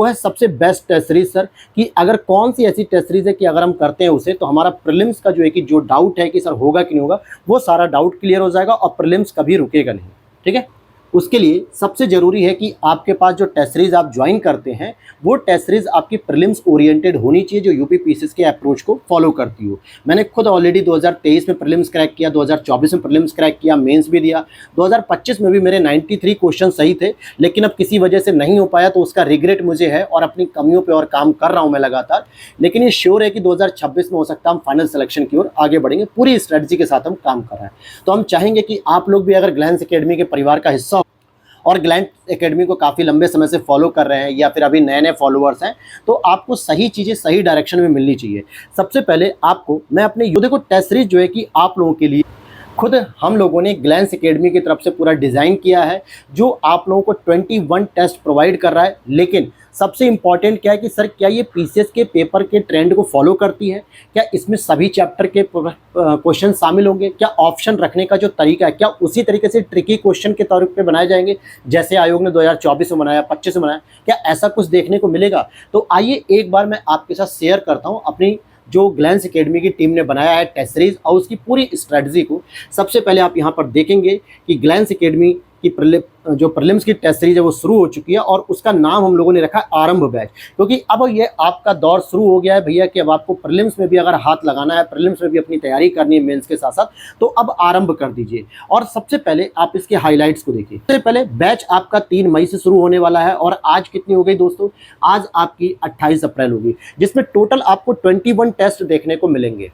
वो है सबसे बेस्ट टेस्ट सीरीज सर, कि अगर कौन सी ऐसी टेस्ट सीरीज है कि अगर हम करते हैं उसे तो हमारा प्रीलिम्स का जो है कि जो डाउट है कि सर होगा कि नहीं होगा, वो सारा डाउट क्लियर हो जाएगा और प्रीलिम्स कभी रुकेगा नहीं। ठीक है, उसके लिए सबसे ज़रूरी है कि आपके पास जो टेस्ट सीरीज़ आप ज्वाइन करते हैं वो टेस्ट सीरीज़ आपकी प्रीलिम्स ओरिएंटेड होनी चाहिए, जो यूपी पीसीएस के अप्रोच को फॉलो करती हो। मैंने खुद ऑलरेडी 2023 में प्रीलिम्स क्रैक किया, 2024 में प्रीलिम्स क्रैक किया, मेंस भी दिया, 2025 में भी मेरे 93 क्वेश्चन सही थे, लेकिन अब किसी वजह से नहीं हो पाया तो उसका रिग्रेट मुझे है और अपनी कमियों पर और काम कर रहा हूँ मैं लगातार। लेकिन ये श्योर है कि 2026 में हो सकता है हम फाइनल सिलेक्शन की ओर आगे बढ़ेंगे, पूरी स्ट्रेटजी के साथ हम काम कर रहे हैं। तो हम चाहेंगे कि आप लोग भी अगर ग्लैंस एकेडमी के परिवार का हिस्सा और ग्लैंस एकेडमी को काफ़ी लंबे समय से फॉलो कर रहे हैं या फिर अभी नए नए फॉलोअर्स हैं, तो आपको सही चीज़ें सही डायरेक्शन में मिलनी चाहिए। सबसे पहले आपको मैं अपने देखो टेस्ट सीरीज जो है कि आप लोगों के लिए खुद हम लोगों ने ग्लैंस एकेडमी की तरफ से पूरा डिज़ाइन किया है, जो आप लोगों को 21 टेस्ट प्रोवाइड कर रहा है। लेकिन सबसे इम्पॉर्टेंट क्या है कि सर क्या ये पीसीएस के पेपर के ट्रेंड को फॉलो करती है, क्या इसमें सभी चैप्टर के क्वेश्चन शामिल होंगे, क्या ऑप्शन रखने का जो तरीका है क्या उसी तरीके से ट्रिकी क्वेश्चन के तौर पे बनाए जाएंगे जैसे आयोग ने 2024 में बनाया, 25 में बनाया, क्या ऐसा कुछ देखने को मिलेगा? तो आइए एक बार मैं आपके साथ शेयर करता हूँ अपनी जो ग्लैंस एकेडमी की टीम ने बनाया है टेस्ट सीरीज और उसकी पूरी स्ट्रेटजी को। सबसे पहले आप यहाँ पर देखेंगे कि ग्लैंस एकेडमी की जो प्रीलिम्स की टेस्ट सीरीज है वो शुरू हो चुकी है और उसका नाम हम लोगों ने रखा है आरंभ बैच, क्योंकि अब ये आपका दौर शुरू हो गया है भैया कि अब आपको प्रीलिम्स में भी अगर हाथ लगाना है, प्रीलिम्स में भी अपनी तैयारी करनी है मेंस के साथ साथ, तो अब आरंभ कर दीजिए। और सबसे पहले आप इसके हाईलाइट्स को देखिए। सबसे पहले बैच आपका 3 मई से शुरू होने वाला है और आज कितनी हो गई दोस्तों? आज आपकी 28 अप्रैल होगी, जिसमें टोटल आपको 21 टेस्ट देखने को मिलेंगे,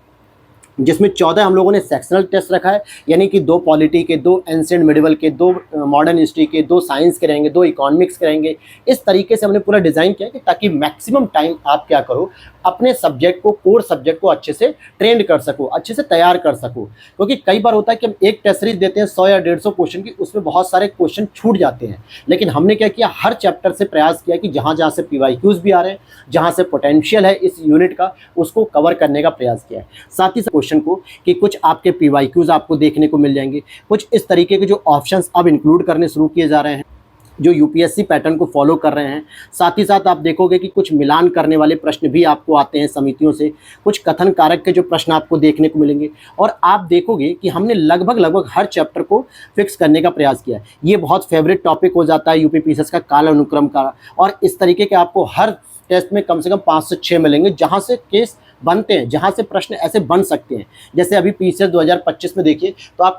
जिसमें 14 हम लोगों ने सेक्शनल टेस्ट रखा है, यानी कि 2 पॉलिटी के, 2 एंशिएंट मिडिवल के, 2 मॉडर्न हिस्ट्री के, 2 साइंस के रहेंगे, 2 इकोनॉमिक्स के रहेंगे। इस तरीके से हमने पूरा डिज़ाइन किया कि ताकि मैक्सिमम टाइम आप क्या करो, अपने सब्जेक्ट को, कोर सब्जेक्ट को अच्छे से ट्रेंड कर सको, अच्छे से तैयार कर सको। क्योंकि कई बार होता है कि हम एक टेस्ट सीरीज देते हैं 100 या 150 क्वेश्चन की, उसमें बहुत सारे क्वेश्चन छूट जाते हैं। लेकिन हमने क्या किया, हर चैप्टर से प्रयास किया कि जहाँ जहाँ से पीवाईक्यूज भी आ रहे हैं, जहाँ से पोटेंशियल है इस यूनिट का, उसको कवर करने का प्रयास किया है। साथ ही साथ क्वेश्चन को कि कुछ आपके पीवाईक्यूज आपको देखने को मिल जाएंगे, कुछ इस तरीके के जो ऑप्शंस अब इंक्लूड करने शुरू किए जा रहे हैं जो यूपीएससी पैटर्न को फॉलो कर रहे हैं। साथ ही साथ आप देखोगे कि कुछ मिलान करने वाले प्रश्न भी आपको आते हैं समितियों से, कुछ कथन कारक के जो प्रश्न आपको देखने को मिलेंगे, और आप देखोगे कि हमने लगभग हर चैप्टर को फिक्स करने का प्रयास किया है। ये बहुत फेवरेट टॉपिक हो जाता है यूपी पीसीएस का, काल अनुक्रम का, और इस तरीके के आपको हर टेस्ट में कम से कम 5 से 6 मिलेंगे जहाँ से केस बनते हैं, जहाँ से प्रश्न ऐसे बन सकते हैं। जैसे अभी पीसीएस 2025 में देखिए तो आप